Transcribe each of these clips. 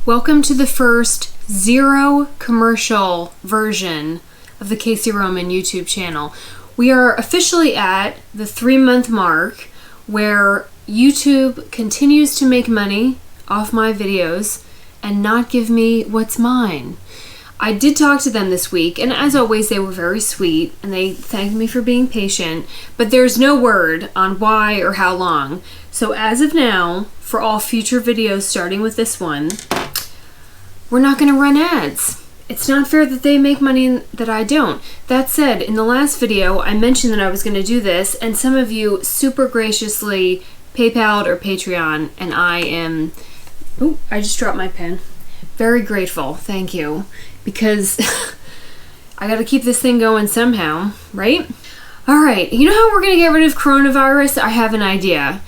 Welcome to the first zero commercial version of the Casey Roman YouTube channel. We are officially at the 3-month mark where YouTube continues to make money off my videos and not give me what's mine. I did talk to them this week, and as always, they were very sweet, and they thanked me for being patient, but there's no word on why or how long. So as of now, for all future videos starting with this one, we're not going to run ads. It's not fair that they make money that I don't. That said, in the last video, I mentioned that I was going to do this, and some of you super graciously PayPal'd or Patreon, and I am... Oh, I just dropped my pen. Very grateful. Thank you. Because I got to keep this thing going somehow, right? All right. You know how we're going to get rid of coronavirus? I have an idea.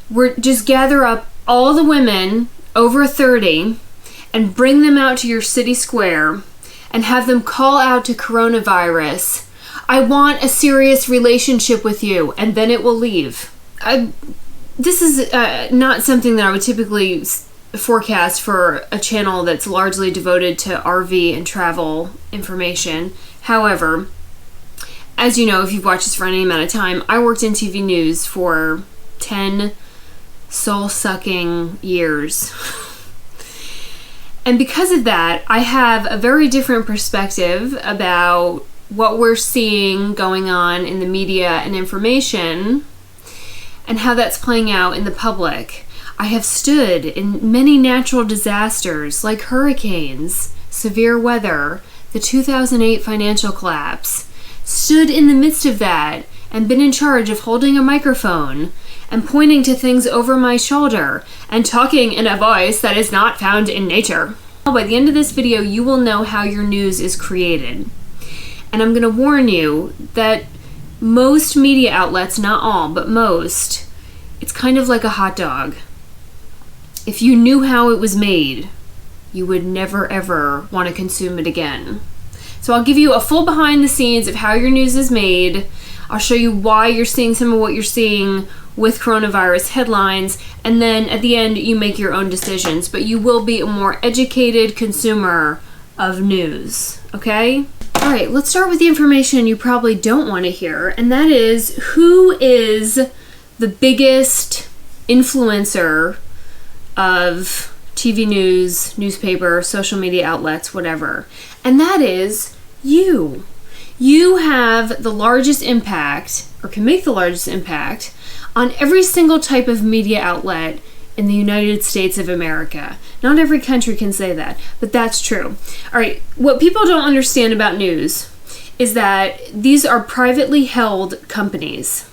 We're just gather up all the women over 30 and bring them out to your city square and have them call out to coronavirus, "I want a serious relationship with you," and then it will leave. This is not something that I would typically forecast for a channel that's largely devoted to RV and travel information. However, as you know, if you've watched this for any amount of time, I worked in TV news for 10 soul-sucking years. And because of that, I have a very different perspective about what we're seeing going on in the media and information and how that's playing out in the public. I have stood in many natural disasters like hurricanes, severe weather, the 2008 financial collapse, stood in the midst of that and been in charge of holding a microphone and pointing to things over my shoulder and talking in a voice that is not found in nature. By the end of this video, you will know how your news is created. And I'm going to warn you that most media outlets, not all, but most, it's kind of like a hot dog. If you knew how it was made, you would never ever want to consume it again. So I'll give you a full behind the scenes of how your news is made. I'll show you why you're seeing some of what you're seeing with coronavirus headlines, and then at the end you make your own decisions, but you will be a more educated consumer of news, okay? All right, let's start with the information you probably don't want to hear, and that is, who is the biggest influencer of TV news, newspaper, social media outlets, whatever? And that is you. You have the largest impact, or can make the largest impact, on every single type of media outlet in the United States of America. Not every country can say that, but that's true. All right, what people don't understand about news is that these are privately held companies.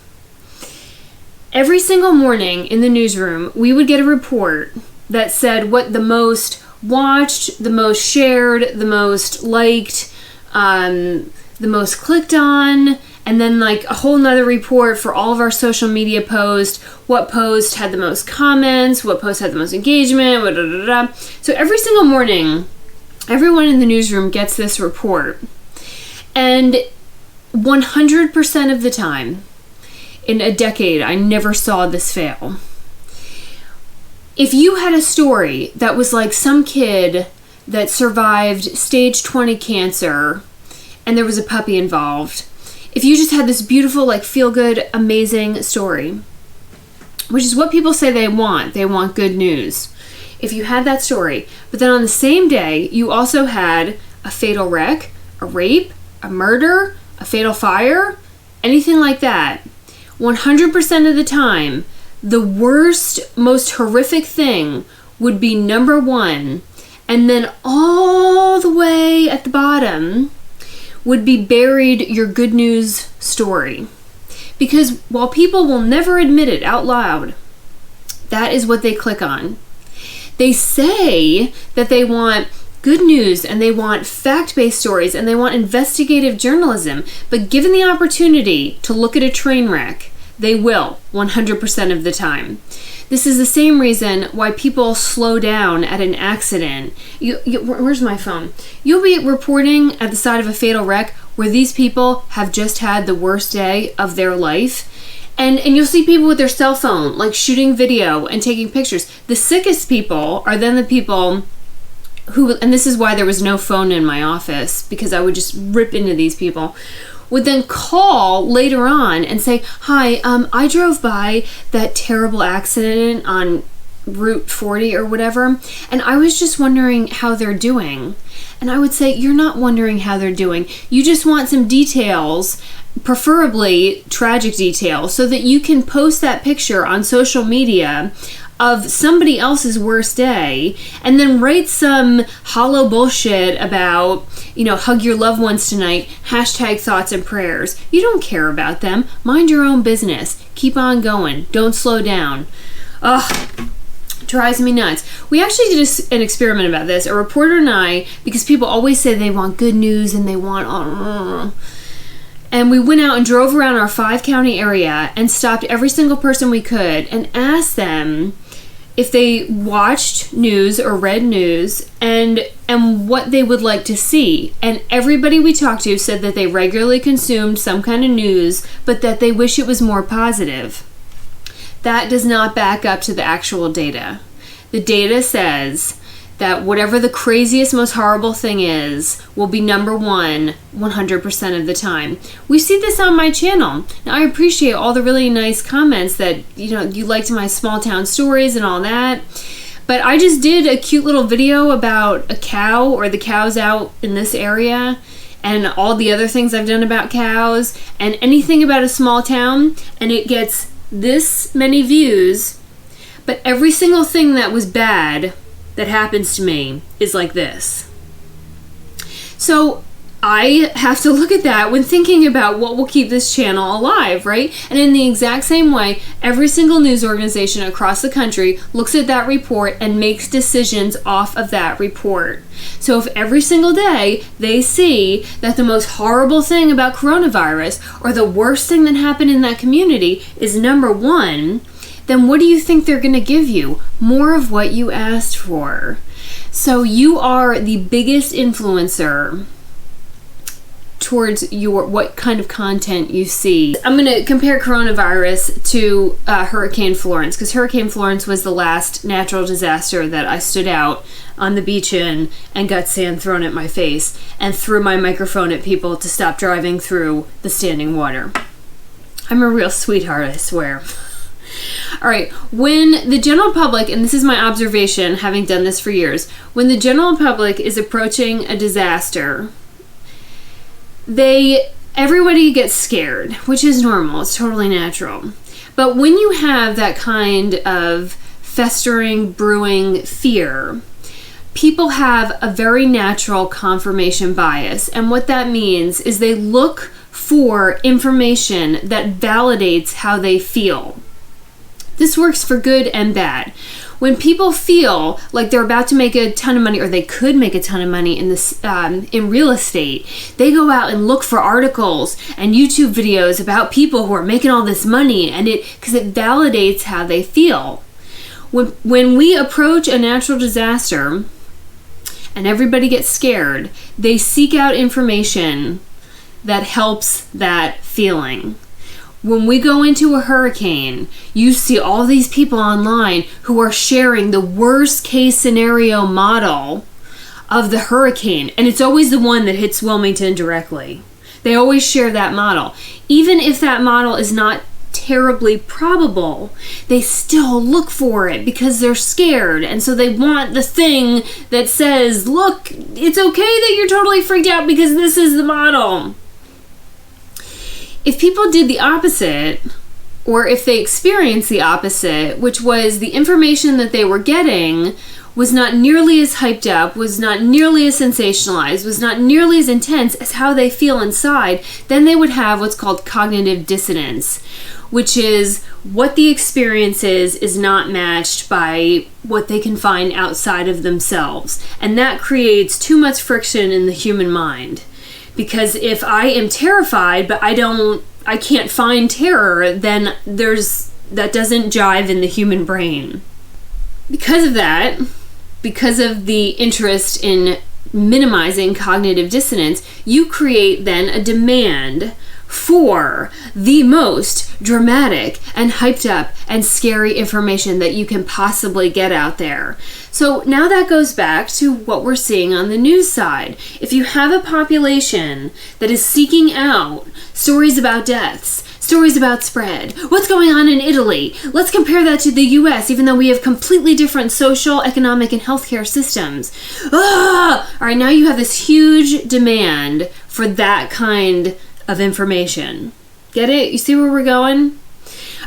Every single morning in the newsroom, we would get a report that said what the most watched, the most shared, the most liked, the most clicked on, and then like a whole nother report for all of our social media posts, what post had the most comments, what post had the most engagement, So every single morning, everyone in the newsroom gets this report. And 100% of the time, in a decade, I never saw this fail. If you had a story that was like some kid that survived stage 20 cancer and there was a puppy involved, if you just had this beautiful, like, feel-good, amazing story, which is what people say they want good news. If you had that story, but then on the same day, you also had a fatal wreck, a rape, a murder, a fatal fire, anything like that, 100% of the time, the worst, most horrific thing would be number one, and then all the way at the bottom would be buried your good news story. Because while people will never admit it out loud, that is what they click on. They say that they want good news and they want fact-based stories and they want investigative journalism, but given the opportunity to look at a train wreck, they will 100% of the time. This is the same reason why people slow down at an accident. Where's my phone? You'll be reporting at the side of a fatal wreck where these people have just had the worst day of their life. And you'll see people with their cell phone, like shooting video and taking pictures. The sickest people are then the people who, and this is why there was no phone in my office, because I would just rip into these people, would then call later on and say, hi, I drove by that terrible accident on Route 40 or whatever, and I was just wondering how they're doing. And I would say, you're not wondering how they're doing. You just want some details, preferably tragic details, so that you can post that picture on social media of somebody else's worst day, and then write some hollow bullshit about, hug your loved ones tonight, hashtag thoughts and prayers. You don't care about them. Mind your own business. Keep on going. Don't slow down. Ugh. Drives me nuts. We actually did an experiment about this. A reporter and I, because people always say they want good news and they want... And we went out and drove around our 5-county area and stopped every single person we could and asked them if they watched news or read news and what they would like to see. And everybody we talked to said that they regularly consumed some kind of news, but that they wish it was more positive. That does not back up to the actual data. The data says that whatever the craziest, most horrible thing is will be number one 100% of the time. We see this on my channel. Now, I appreciate all the really nice comments that, you liked my small town stories and all that. But I just did a cute little video about a cow or the cows out in this area and all the other things I've done about cows and anything about a small town, and it gets this many views, but every single thing that was bad that happens to me is like this. So I have to look at that when thinking about what will keep this channel alive, right? And in the exact same way, every single news organization across the country looks at that report and makes decisions off of that report. So if every single day they see that the most horrible thing about coronavirus or the worst thing that happened in that community is number one, then what do you think they're going to give you? More of what you asked for. So you are the biggest influencer towards what kind of content you see. I'm going to compare coronavirus to Hurricane Florence, because Hurricane Florence was the last natural disaster that I stood out on the beach in and got sand thrown at my face and threw my microphone at people to stop driving through the standing water. I'm a real sweetheart, I swear. All right, when the general public, and this is my observation having done this for years, when the general public is approaching a disaster, everybody gets scared, which is normal. It's totally natural. But when you have that kind of festering, brewing fear, people have a very natural confirmation bias. And what that means is they look for information that validates how they feel. This works for good and bad. When people feel like they're about to make a ton of money, or they could make a ton of money in real estate, they go out and look for articles and YouTube videos about people who are making all this money, and because it validates how they feel. When we approach a natural disaster and everybody gets scared, they seek out information that helps that feeling. When we go into a hurricane, you see all these people online who are sharing the worst case scenario model of the hurricane. And it's always the one that hits Wilmington directly. They always share that model. Even if that model is not terribly probable, they still look for it because they're scared. And so they want the thing that says, look, it's okay that you're totally freaked out because this is the model. If people did the opposite, or if they experienced the opposite, which was the information that they were getting was not nearly as hyped up, was not nearly as sensationalized, was not nearly as intense as how they feel inside, then they would have what's called cognitive dissonance, which is what the experience is not matched by what they can find outside of themselves. And that creates too much friction in the human mind. Because if I am terrified, but I can't find terror, then that doesn't jive in the human brain. Because of that, because of the interest in minimizing cognitive dissonance, you create then a demand for the most dramatic and hyped up and scary information that you can possibly get out there. So now that goes back to what we're seeing on the news side. If you have a population that is seeking out stories about deaths, stories about spread, what's going on in Italy, let's compare that to the US, even though we have completely different social, economic, and healthcare systems. All right, now you have this huge demand for that kind of information. Get it? You see where we're going?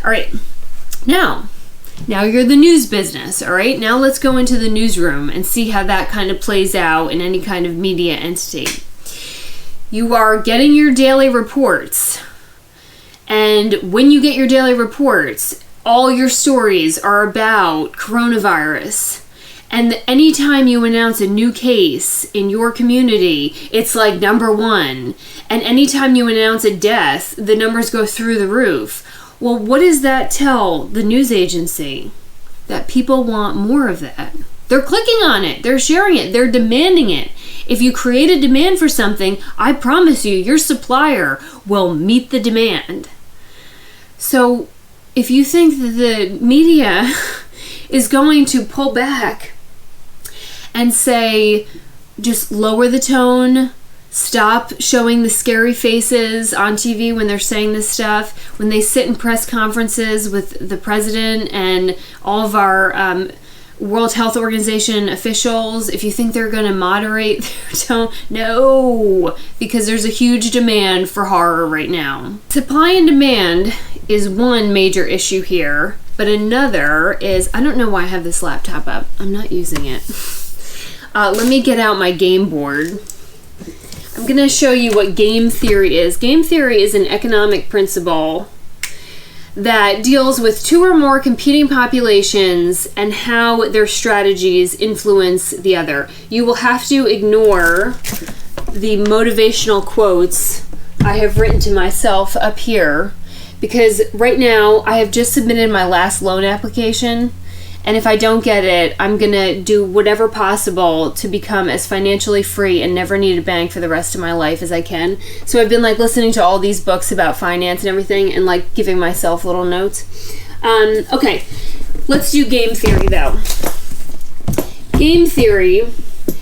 All right, now you're the news business, all right? Now let's go into the newsroom and see how that kind of plays out in any kind of media entity. You are getting your daily reports, and when you get your daily reports, all your stories are about coronavirus. And anytime you announce a new case in your community, it's like number one. And anytime you announce a death, the numbers go through the roof. Well, what does that tell the news agency? That people want more of that. They're clicking on it. They're sharing it. They're demanding it. If you create a demand for something, I promise you, your supplier will meet the demand. So if you think that the media is going to pull back and say, just lower the tone, stop showing the scary faces on TV when they're saying this stuff, when they sit in press conferences with the president and all of our World Health Organization officials, if you think they're going to moderate their tone, no, because there's a huge demand for horror right now. Supply and demand is one major issue here, but another is, I don't know why I have this laptop up. I'm not using it. Let me get out my game board. I'm going to show you what game theory is. Game theory is an economic principle that deals with two or more competing populations and how their strategies influence the other. You will have to ignore the motivational quotes I have written to myself up here, because right now I have just submitted my last loan application, and if I don't get it, I'm gonna do whatever possible to become as financially free and never need a bank for the rest of my life as I can. So I've been like listening to all these books about finance and everything and like giving myself little notes. Okay, let's do game theory though. Game theory,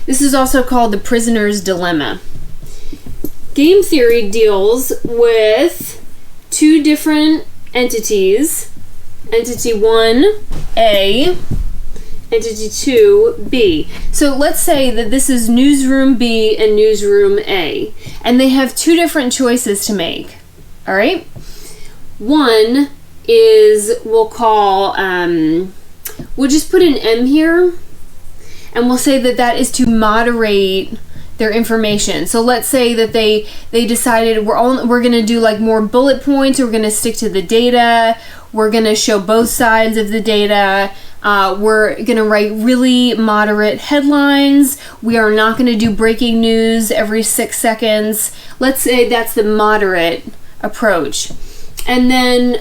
this is also called the prisoner's dilemma. Game theory deals with two different entities. Entity 1, A, Entity 2, B. So let's say that this is Newsroom B and Newsroom A, and they have two different choices to make, all right? One is, we'll call, we'll just put an M here, and we'll say that that is to moderate their information. So let's say that they decided we're going to do like more bullet points, or we're going to stick to the data, we're going to show both sides of the data, we're going to write really moderate headlines, we are not going to do breaking news every 6 seconds. Let's say that's the moderate approach. And then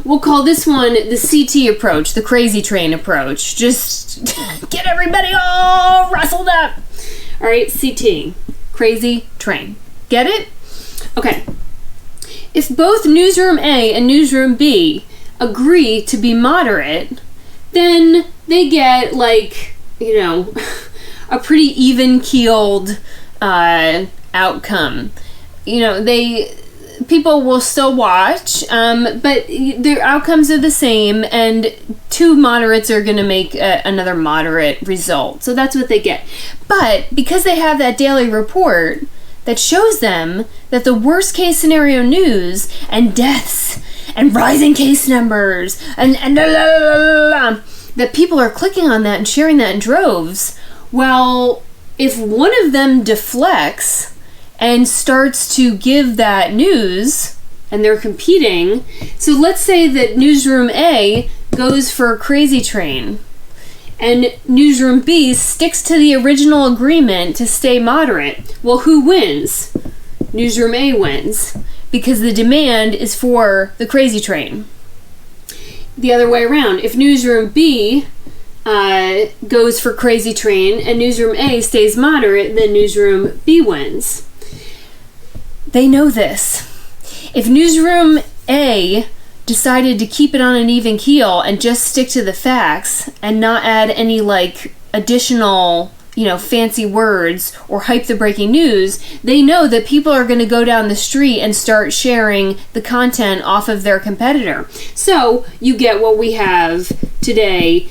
we'll call this one the CT approach, the crazy train approach. Just get everybody all rustled up. All right, CT, crazy train. Get it? Okay. If both Newsroom A and Newsroom B agree to be moderate, then they get like, you know, a pretty even-keeled outcome. You know, people will still watch, but their outcomes are the same, and two moderates are going to make another moderate result. So that's what they get. But because they have that daily report that shows them that the worst case scenario news and deaths and rising case numbers and that people are clicking on that and sharing that in droves, well, if one of them deflects and starts to give that news, and they're competing. So let's say that Newsroom A goes for a crazy train, and Newsroom B sticks to the original agreement to stay moderate. Well, who wins? Newsroom A wins, because the demand is for the crazy train. The other way around, if Newsroom B goes for crazy train and Newsroom A stays moderate, then Newsroom B wins. they know this. If Newsroom A decided to keep it on an even keel and just stick to the facts and not add any like additional, fancy words or hype the breaking news, they know that people are going to go down the street and start sharing the content off of their competitor. So you get what we have today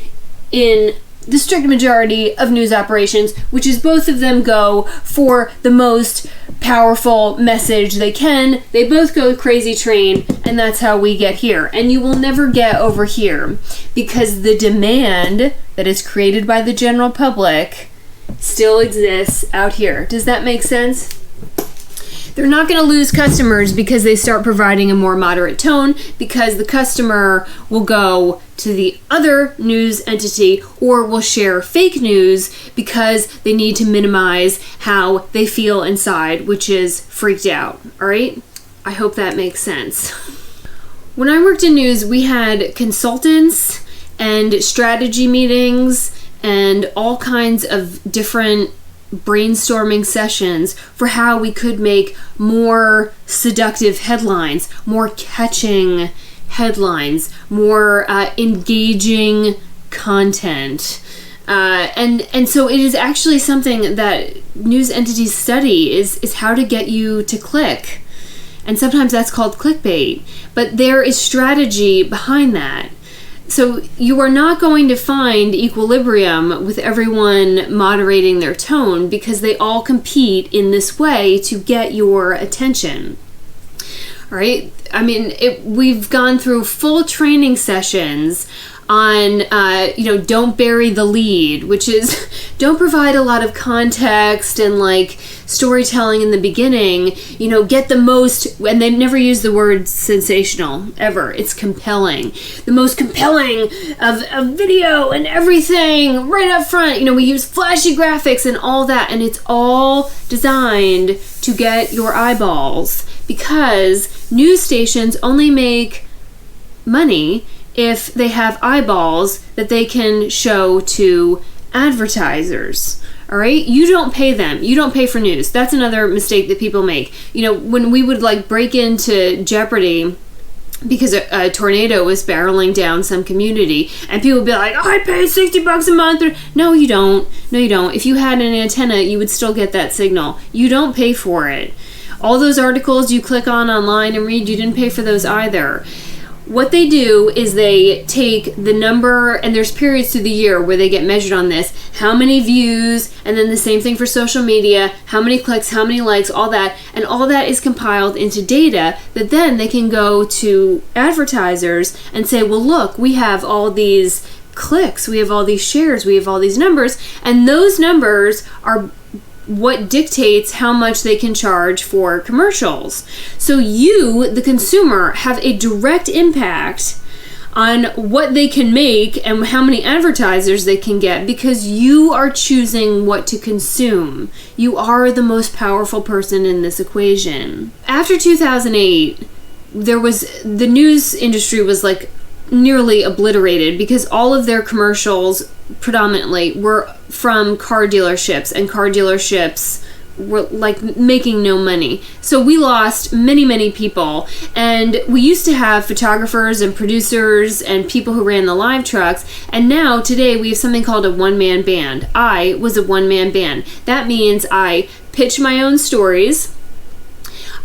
in the strict majority of news operations, which is both of them go for the most powerful message they can. They both go crazy train, and that's how we get here. And you will never get over here because the demand that is created by the general public still exists out here. Does that make sense? They're not going to lose customers because they start providing a more moderate tone, because the customer will go to the other news entity or will share fake news because they need to minimize how they feel inside, which is freaked out. All right? I hope that makes sense. When I worked in news, we had consultants and strategy meetings and all kinds of different brainstorming sessions for how we could make more seductive headlines, more catching headlines, more engaging content. And so it is actually something that news entities study is how to get you to click. And sometimes that's called clickbait. But there is strategy behind that. So you are not going to find equilibrium with everyone moderating their tone because they all compete in this way to get your attention. All right? I mean, we've gone through full training sessions on, don't bury the lead, which is don't provide a lot of context and like storytelling in the beginning, get the most, and they never use the word sensational ever. It's compelling. The most compelling of video and everything right up front. We use flashy graphics and all that, and it's all designed to get your eyeballs because news stations only make money if they have eyeballs that they can show to advertisers. All right? You don't pay them. You don't pay for news. That's another mistake that people make. When we would like break into Jeopardy because a tornado was barreling down some community and people would be like, I pay $60 a month. No, you don't. No, you don't. If you had an antenna, you would still get that signal. You don't pay for it. All those articles you click on online and read, you didn't pay for those either. What they do is they take the number, and there's periods through the year where they get measured on this, how many views, and then the same thing for social media, how many clicks, how many likes, all that, and all that is compiled into data that then they can go to advertisers and say, well, look, we have all these clicks, we have all these shares, we have all these numbers, and those numbers are what dictates how much they can charge for commercials. So you, the consumer, have a direct impact on what they can make and how many advertisers they can get because you are choosing what to consume. You are the most powerful person in this equation. After 2008, the news industry was like nearly obliterated because all of their commercials predominantly were from car dealerships, and car dealerships were like making no money. So we lost many people, and we used to have photographers and producers and people who ran the live trucks, and now today we have something called a one-man band. I was a one-man band. That means I pitch my own stories.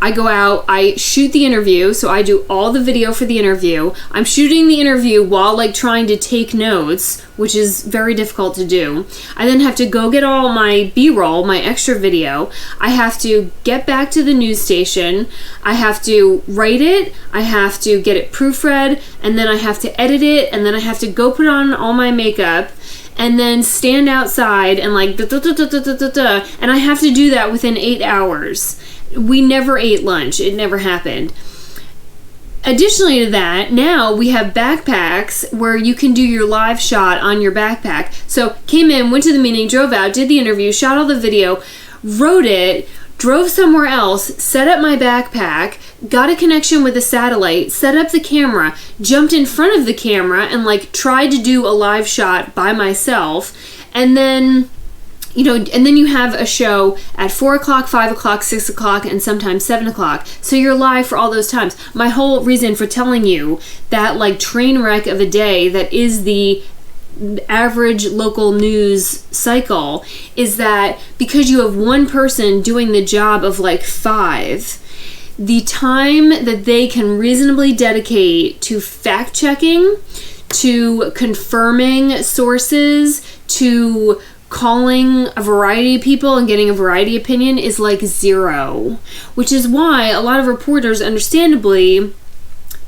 I go out, I shoot the interview, so I do all the video for the interview. I'm shooting the interview while like trying to take notes, which is very difficult to do. I then have to go get all my B-roll, my extra video. I have to get back to the news station. I have to write it. I have to get it proofread, and then I have to edit it, and then I have to go put on all my makeup and then stand outside and like and I have to do that within 8 hours. We never ate lunch. It never happened. Additionally to that, now we have backpacks where you can do your live shot on your backpack. So came in, went to the meeting, drove out, did the interview, shot all the video, wrote it, drove somewhere else, set up my backpack, got a connection with a satellite, set up the camera, jumped in front of the camera and like tried to do a live shot by myself, and then and then you have a show at 4 o'clock, 5 o'clock, 6 o'clock, and sometimes 7 o'clock. So you're live for all those times. My whole reason for telling you that like train wreck of a day that is the average local news cycle is that because you have one person doing the job of like 5, the time that they can reasonably dedicate to fact checking, to confirming sources, to calling a variety of people and getting a variety of opinion is like 0, which is why a lot of reporters understandably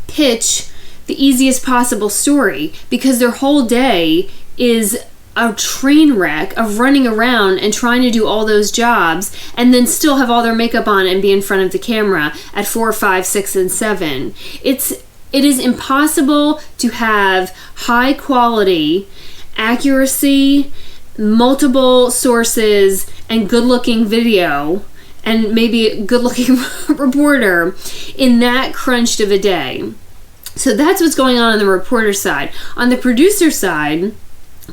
pitch the easiest possible story, because their whole day is a train wreck of running around and trying to do all those jobs and then still have all their makeup on and be in front of the camera at 4, 5, 6, and 7. It is impossible to have high quality accuracy, multiple sources, and good-looking video, and maybe a good-looking reporter in that crunched of a day. So that's what's going on the reporter side. On the producer side,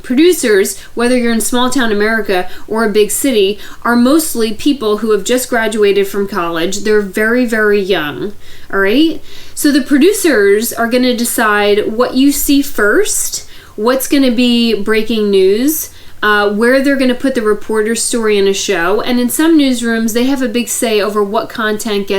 producers, whether you're in small town America or a big city, are mostly people who have just graduated from college. They're very, very young, all right? So the producers are going to decide what you see first, what's going to be breaking news, where they're going to put the reporter's story in a show, and in some newsrooms, they have a big say over what content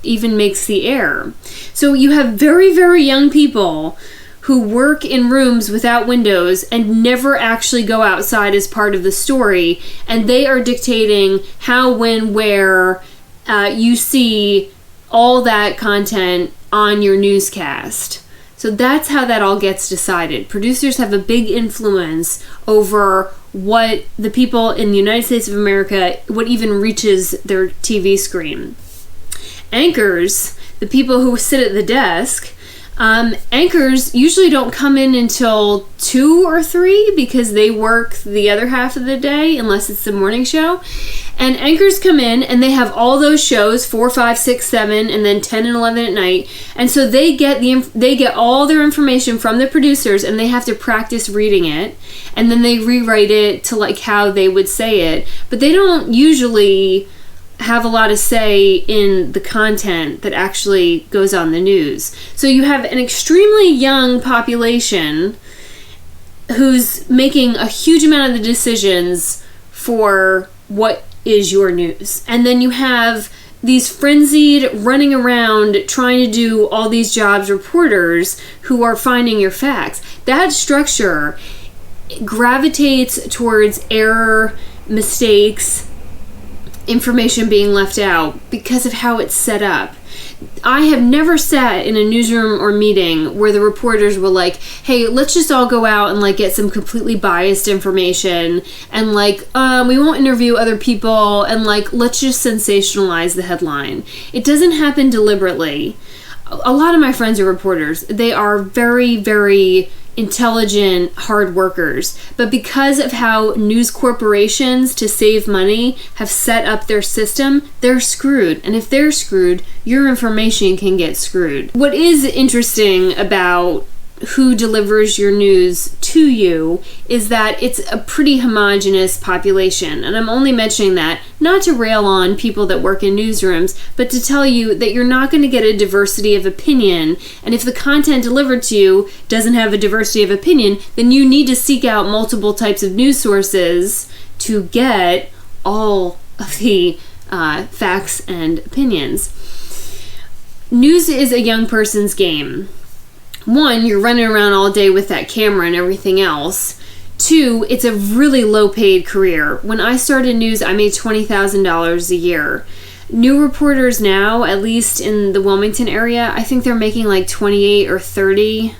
even makes the air. So you have very, very young people who work in rooms without windows and never actually go outside as part of the story, and they are dictating how, when, where you see all that content on your newscast. So that's how that all gets decided. Producers have a big influence over what the people in the United States of America, what even reaches their TV screen. Anchors, the people who sit at the desk, anchors usually don't come in until 2 or 3 because they work the other half of the day unless it's the morning show. And anchors come in and they have all those shows, 4, 5, 6, 7, and then 10 and 11 at night. And so they get all their information from the producers, and they have to practice reading it, and then they rewrite it to like how they would say it. But they don't usually have a lot of say in the content that actually goes on the news. So you have an extremely young population who's making a huge amount of the decisions for what is your news. And then you have these frenzied, running around, trying to do all these jobs reporters who are finding your facts. That structure gravitates towards error, mistakes, information being left out because of how it's set up. I have never sat in a newsroom or meeting where the reporters were like, hey, let's just all go out and like get some completely biased information, and like we won't interview other people, and like let's just sensationalize the headline. It doesn't happen deliberately. A lot of my friends are reporters. They are very, very intelligent, hard workers. But because of how news corporations, to save money, have set up their system, they're screwed. And if they're screwed, your information can get screwed. What is interesting about who delivers your news to you is that it's a pretty homogenous population. And I'm only mentioning that not to rail on people that work in newsrooms, but to tell you that you're not going to get a diversity of opinion. And if the content delivered to you doesn't have a diversity of opinion, then you need to seek out multiple types of news sources to get all of the facts and opinions. News is a young person's game. 1, you're running around all day with that camera and everything else. 2, it's a really low-paid career. When I started news, I made $20,000 a year. New reporters now, at least in the Wilmington area, I think they're making like 28 or 30.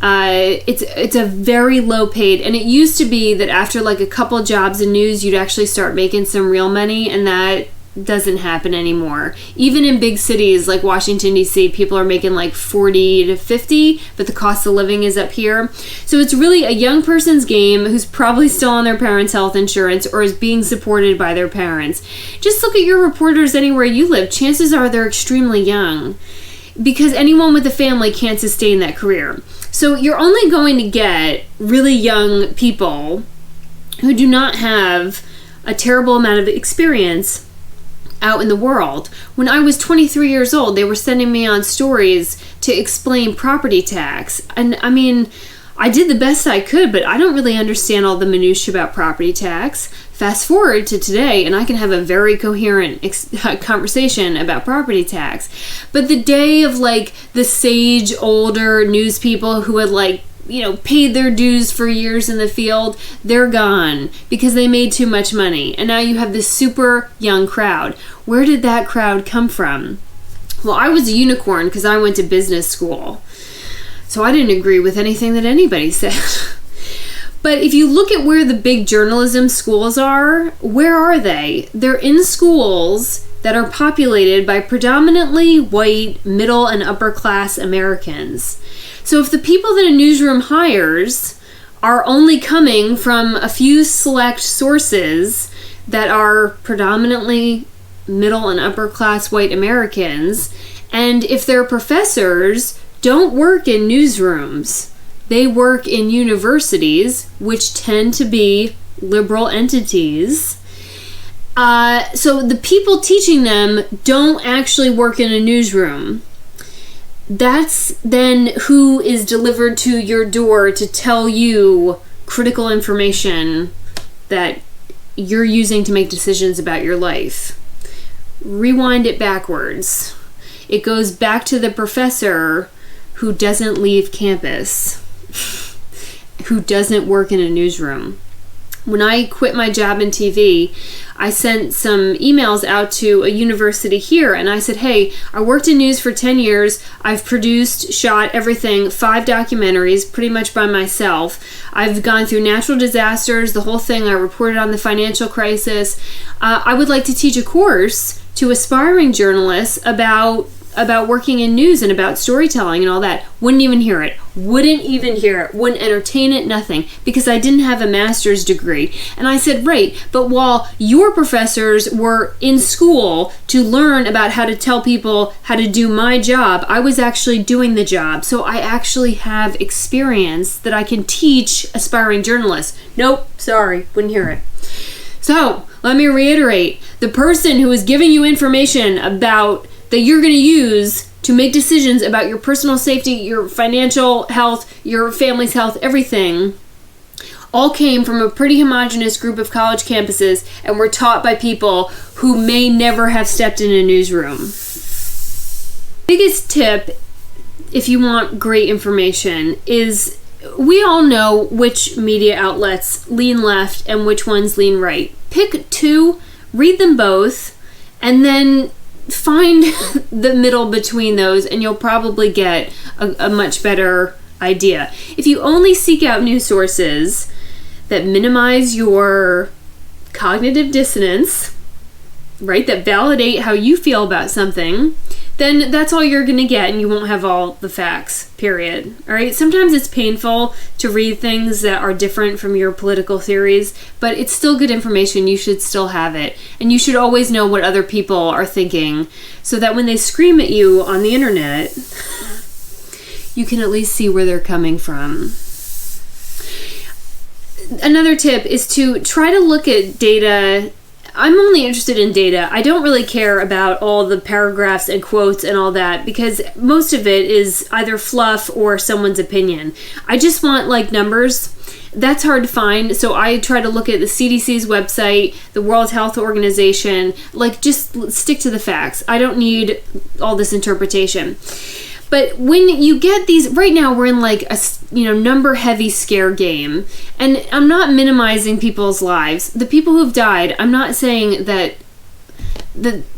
It's a very low-paid, and it used to be that after like a couple jobs in news, you'd actually start making some real money, and that doesn't happen anymore. Even in big cities like Washington, D.C., people are making like 40 to 50, but the cost of living is up here. So it's really a young person's game who's probably still on their parents' health insurance or is being supported by their parents. Just look at your reporters anywhere you live. Chances are they're extremely young, because anyone with a family can't sustain that career. So you're only going to get really young people who do not have a terrible amount of experience out in the world. When I was 23 years old, they were sending me on stories to explain property tax. And I mean, I did the best I could, but I don't really understand all the minutiae about property tax. Fast forward to today, and I can have a very coherent conversation about property tax. But the day of like the sage older news people who had like, you know, paid their dues for years in the field, they're gone because they made too much money. And now you have this super young crowd. Where did that crowd come from? Well, I was a unicorn because I went to business school. So I didn't agree with anything that anybody said. But if you look at where the big journalism schools are, where are they? They're in schools that are populated by predominantly white, middle, and upper class Americans. So if the people that a newsroom hires are only coming from a few select sources that are predominantly middle and upper class white Americans, and if their professors don't work in newsrooms, they work in universities, which tend to be liberal entities. So the people teaching them don't actually work in a newsroom. That's then who is delivered to your door to tell you critical information that you're using to make decisions about your life. Rewind it backwards. It goes back to the professor who doesn't leave campus, who doesn't work in a newsroom. When I quit my job in TV, I sent some emails out to a university here, and I said, hey, I worked in news for 10 years. I've produced, shot everything, 5 documentaries, pretty much by myself. I've gone through natural disasters, the whole thing. I reported on the financial crisis. I would like to teach a course to aspiring journalists about working in news and about storytelling and all that. Wouldn't even hear it. Wouldn't entertain it, nothing, because I didn't have a master's degree. And I said, right, but while your professors were in school to learn about how to tell people how to do my job, I was actually doing the job. So I actually have experience that I can teach aspiring journalists. Nope, sorry, wouldn't hear it. So let me reiterate, the person who is giving you information about that you're going to use to make decisions about your personal safety, your financial health, your family's health, everything, all came from a pretty homogenous group of college campuses and were taught by people who may never have stepped in a newsroom. Biggest tip, if you want great information, is we all know which media outlets lean left and which ones lean right. Pick 2, read them both, and then find the middle between those, and you'll probably get a much better idea. If you only seek out news sources that minimize your cognitive dissonance, right, that validate how you feel about something, then that's all you're going to get, and you won't have all the facts, period. All right? Sometimes it's painful to read things that are different from your political theories, but it's still good information. You should still have it. And you should always know what other people are thinking so that when they scream at you on the internet, you can at least see where they're coming from. Another tip is to try to look at data. I'm only interested in data. I don't really care about all the paragraphs and quotes and all that because most of it is either fluff or someone's opinion. I just want like numbers. That's hard to find, so I try to look at the CDC's website, the World Health Organization, like just stick to the facts. I don't need all this interpretation. But when you get these, right now we're in like a number heavy scare game, and I'm not minimizing people's lives. The people who've died, I'm not saying that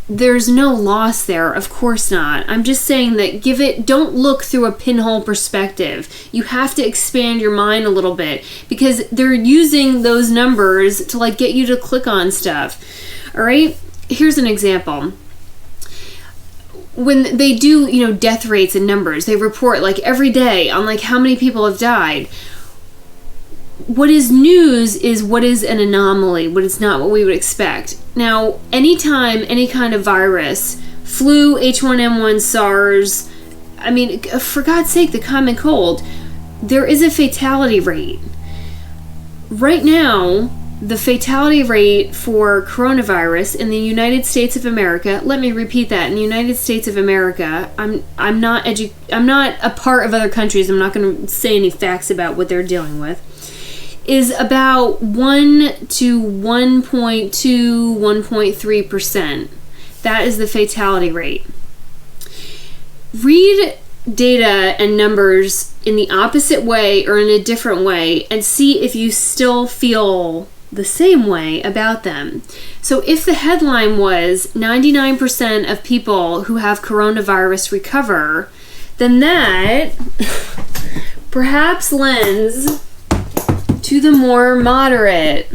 there's no loss there, of course not. I'm just saying that don't look through a pinhole perspective. You have to expand your mind a little bit because they're using those numbers to like get you to click on stuff. All right, here's an example. When they do, death rates and numbers, they report like every day on like how many people have died. What is news is what is an anomaly, what is not what we would expect. Now, anytime any kind of virus, flu, H1N1, SARS, for God's sake, the common cold, there is a fatality rate. Right now, the fatality rate for coronavirus in the United States of America, let me repeat that, in the United States of America, I'm not a part of other countries, I'm not going to say any facts about what they're dealing with, is about 1 to 1.2, 1.3%. That is the fatality rate. Read data and numbers in the opposite way or in a different way and see if you still feel the same way about them. So if the headline was 99% of people who have coronavirus recover, then that perhaps lends to the more moderate.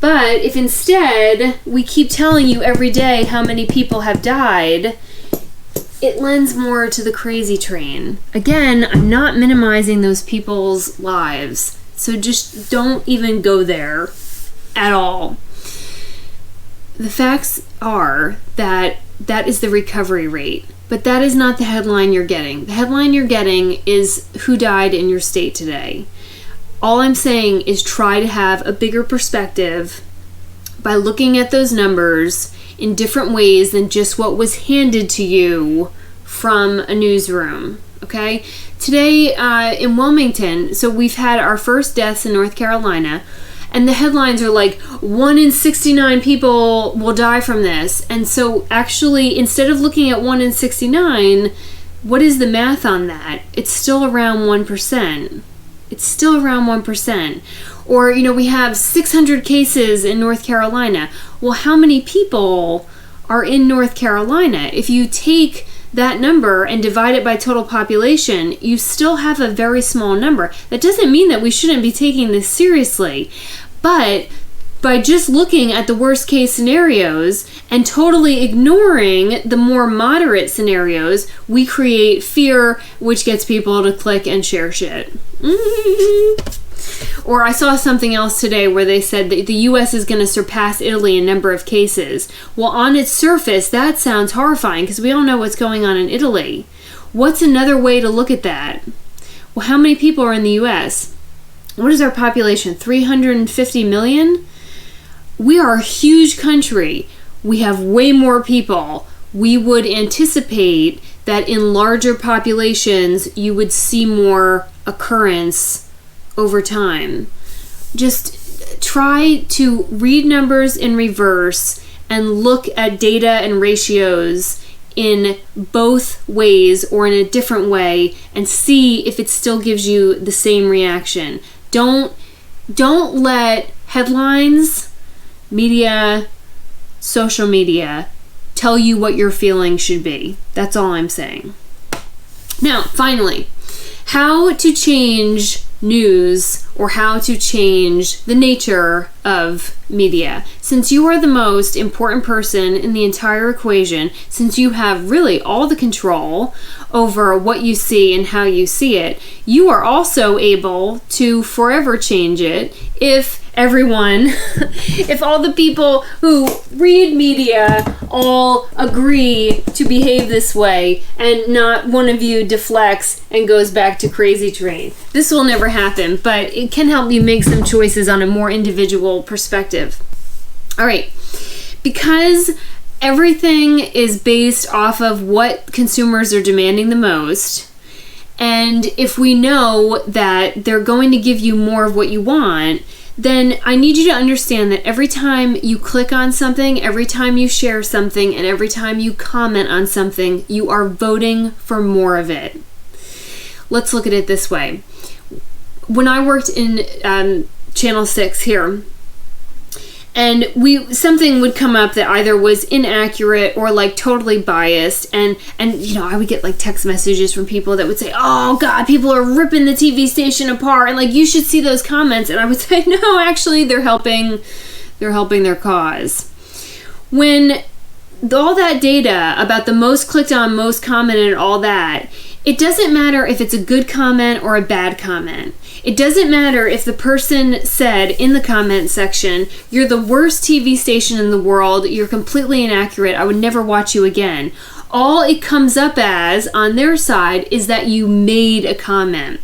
But if instead we keep telling you every day how many people have died, it lends more to the crazy train. Again, I'm not minimizing those people's lives. So just don't even go there at all. The facts are that that is the recovery rate, but that is not the headline you're getting. The headline you're getting is who died in your state today. All I'm saying is try to have a bigger perspective by looking at those numbers in different ways than just what was handed to you from a newsroom. Okay? Today in Wilmington, so we've had our first deaths in North Carolina, and the headlines are like 1 in 69 people will die from this. And so actually, instead of looking at 1 in 69, what is the math on that? It's still around 1%. It's still around 1%. Or, we have 600 cases in North Carolina. Well, how many people are in North Carolina? If you take that number and divide it by total population, you still have a very small number. That doesn't mean that we shouldn't be taking this seriously, but by just looking at the worst case scenarios and totally ignoring the more moderate scenarios, we create fear, which gets people to click and share shit. Or I saw something else today where they said that the US is going to surpass Italy in number of cases. Well, on its surface, that sounds horrifying because we all know what's going on in Italy. What's another way to look at that? Well, how many people are in the US? What is our population? 350 million? We are a huge country. We have way more people. We would anticipate that in larger populations, you would see more occurrence over time. Just try to read numbers in reverse and look at data and ratios in both ways or in a different way and see if it still gives you the same reaction. Don't let headlines, media, social media tell you what your feelings should be. That's all I'm saying. Now, finally, how to change news or how to change the nature of media. Since you are the most important person in the entire equation, since you have really all the control over what you see and how you see it, you are also able to forever change it if everyone, if all the people who read media all agree to behave this way and not one of you deflects and goes back to crazy train. This will never happen, but it can help you make some choices on a more individual perspective. All right, because everything is based off of what consumers are demanding the most, and if we know that they're going to give you more of what you want, then I need you to understand that every time you click on something, every time you share something, and every time you comment on something, you are voting for more of it. Let's look at it this way. When I worked in Channel 6 here, and something would come up that either was inaccurate or like totally biased, and I would get like text messages from people that would say, "Oh God, people are ripping the TV station apart," and like you should see those comments, and I would say, "No, actually, they're helping their cause." When all that data about the most clicked on, most commented, and all that, it doesn't matter if it's a good comment or a bad comment. It doesn't matter if the person said in the comment section, "You're the worst TV station in the world, you're completely inaccurate, I would never watch you again." All it comes up as on their side is that you made a comment.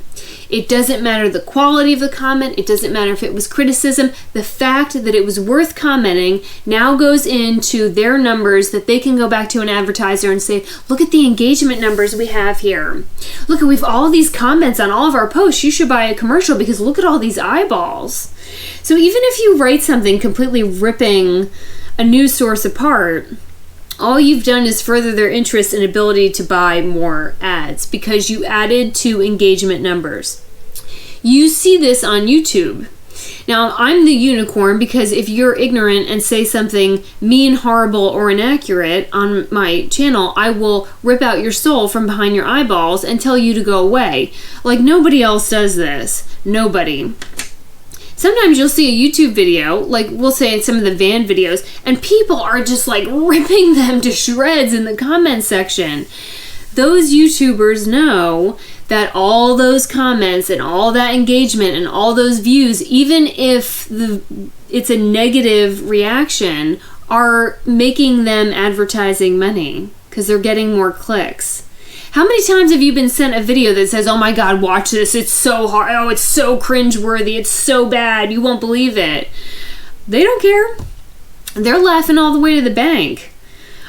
It doesn't matter the quality of the comment. It doesn't matter if it was criticism. The fact that it was worth commenting now goes into their numbers that they can go back to an advertiser and say, look at the engagement numbers we have here. Look, we've all these comments on all of our posts. You should buy a commercial because look at all these eyeballs. So even if you write something completely ripping a news source apart, all you've done is further their interest and ability to buy more ads because you added to engagement numbers. You see this on YouTube. Now, I'm the unicorn because if you're ignorant and say something mean, horrible, or inaccurate on my channel, I will rip out your soul from behind your eyeballs and tell you to go away. Like, nobody else does this. Nobody. Sometimes you'll see a YouTube video, like we'll say some of the van videos, and people are just like ripping them to shreds in the comment section. Those YouTubers know that all those comments and all that engagement and all those views, even if it's a negative reaction, are making them advertising money because they're getting more clicks. How many times have you been sent a video that says, oh my God, watch this, it's so hard, oh, it's so cringeworthy, it's so bad, you won't believe it. They don't care. They're laughing all the way to the bank.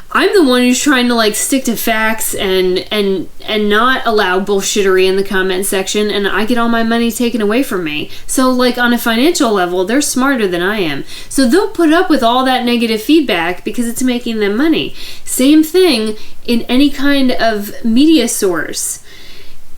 I'm the one who's trying to like stick to facts and not allow bullshittery in the comment section, and I get all my money taken away from me. So like on a financial level, they're smarter than I am. So they'll put up with all that negative feedback because it's making them money. Same thing in any kind of media source.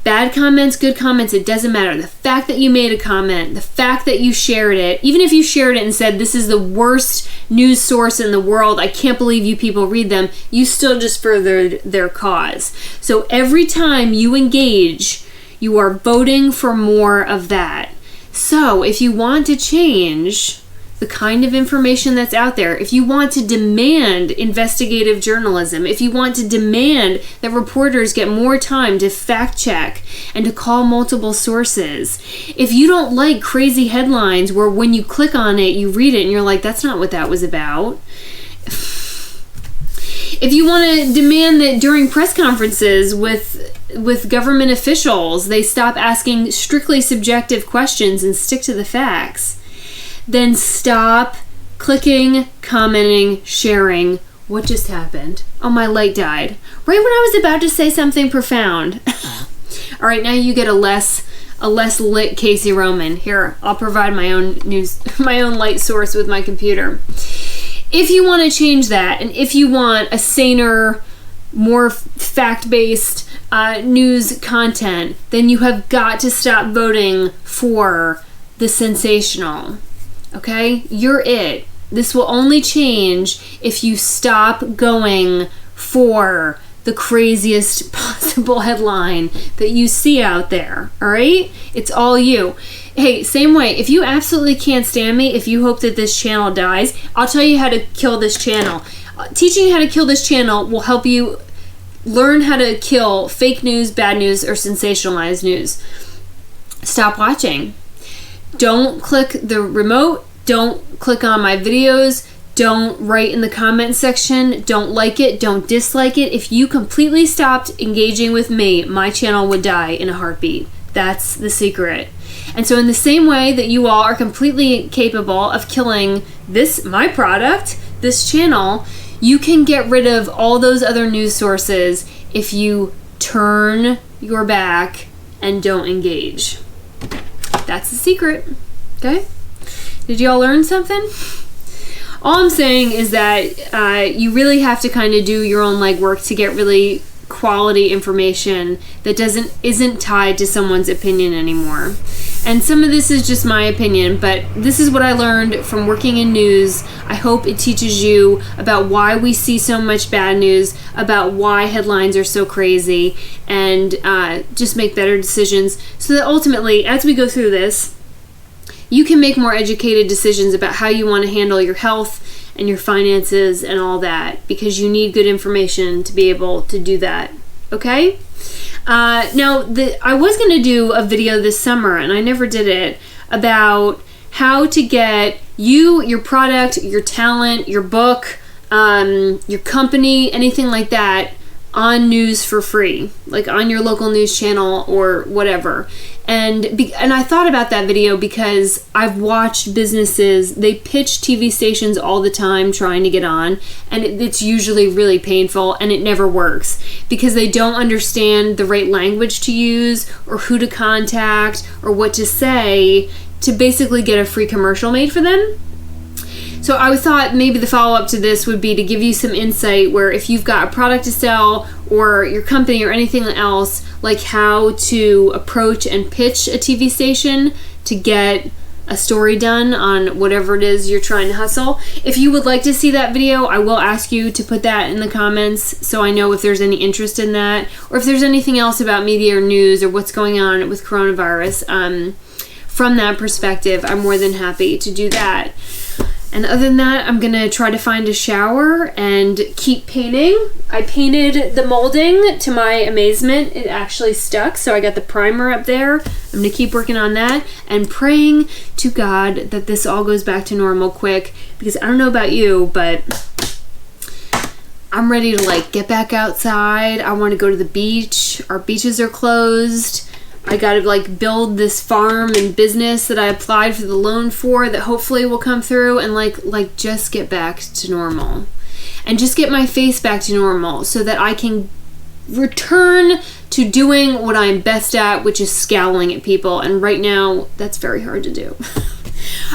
Bad comments, good comments, it doesn't matter. The fact that you made a comment, the fact that you shared it, even if you shared it and said, this is the worst news source in the world, I can't believe you people read them, you still just furthered their cause. So every time you engage, you are voting for more of that. So if you want to change the kind of information that's out there, if you want to demand investigative journalism, if you want to demand that reporters get more time to fact check and to call multiple sources, if you don't like crazy headlines where when you click on it, you read it and you're like, that's not what that was about. If you want to demand that during press conferences with government officials, they stop asking strictly subjective questions and stick to the facts, then stop clicking, commenting, sharing. What just happened? Oh, my light died. Right when I was about to say something profound. All right, now you get a less lit Casey Roman. Here, I'll provide my own light source with my computer. If you want to change that, and if you want a saner, more fact-based news content, then you have got to stop voting for the sensational. Okay? You're it. This will only change if you stop going for the craziest possible headline that you see out there. All right? It's all you. Hey, same way, if you absolutely can't stand me, if you hope that this channel dies, I'll tell you how to kill this channel. Teaching you how to kill this channel will help you learn how to kill fake news, bad news, or sensationalized news. Stop watching. Don't click the remote. Don't click on my videos. Don't write in the comment section. Don't like it. Don't dislike it. If you completely stopped engaging with me, my channel would die in a heartbeat. That's the secret. And so in the same way that you all are completely capable of killing my product, this channel, you can get rid of all those other news sources if you turn your back and don't engage. That's the secret. Okay? Did you all learn something? All I'm saying is that you really have to kind of do your own legwork to get really quality information that isn't tied to someone's opinion anymore. And some of this is just my opinion, but this is what I learned from working in news. I hope it teaches you about why we see so much bad news, about why headlines are so crazy, and just make better decisions so that ultimately, as we go through this, you can make more educated decisions about how you want to handle your health and your finances and all that, because you need good information to be able to do that. Okay? Now, I was going to do a video this summer, and I never did it, about how to get your product, your talent, your book, your company, anything like that, on news for free, like on your local news channel or whatever. And I thought about that video because I've watched businesses, they pitch TV stations all the time trying to get on, and it's usually really painful, and it never works because they don't understand the right language to use or who to contact or what to say to basically get a free commercial made for them. So I thought maybe the follow-up to this would be to give you some insight where if you've got a product to sell or your company or anything else, like how to approach and pitch a TV station to get a story done on whatever it is you're trying to hustle. If you would like to see that video, I will ask you to put that in the comments so I know if there's any interest in that, or if there's anything else about media or news or what's going on with coronavirus. From that perspective, I'm more than happy to do that. And other than that, I'm going to try to find a shower and keep painting. I painted the molding. To my amazement, it actually stuck. So I got the primer up there. I'm going to keep working on that and praying to God that this all goes back to normal quick. Because I don't know about you, but I'm ready to get back outside. I want to go to the beach. Our beaches are closed. I gotta build this farm and business that I applied for the loan for that hopefully will come through, and just get back to normal and just get my face back to normal so that I can return to doing what I'm best at, which is scowling at people. And right now that's very hard to do.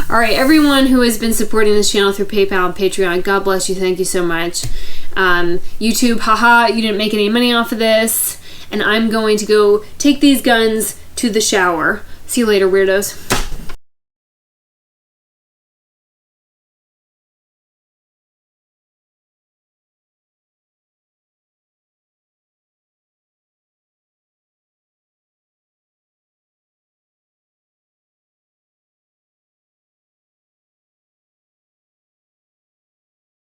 All right, everyone who has been supporting this channel through PayPal and Patreon, God bless you. Thank you so much. YouTube, haha, you didn't make any money off of this. And I'm going to go take these guns to the shower. See you later, weirdos.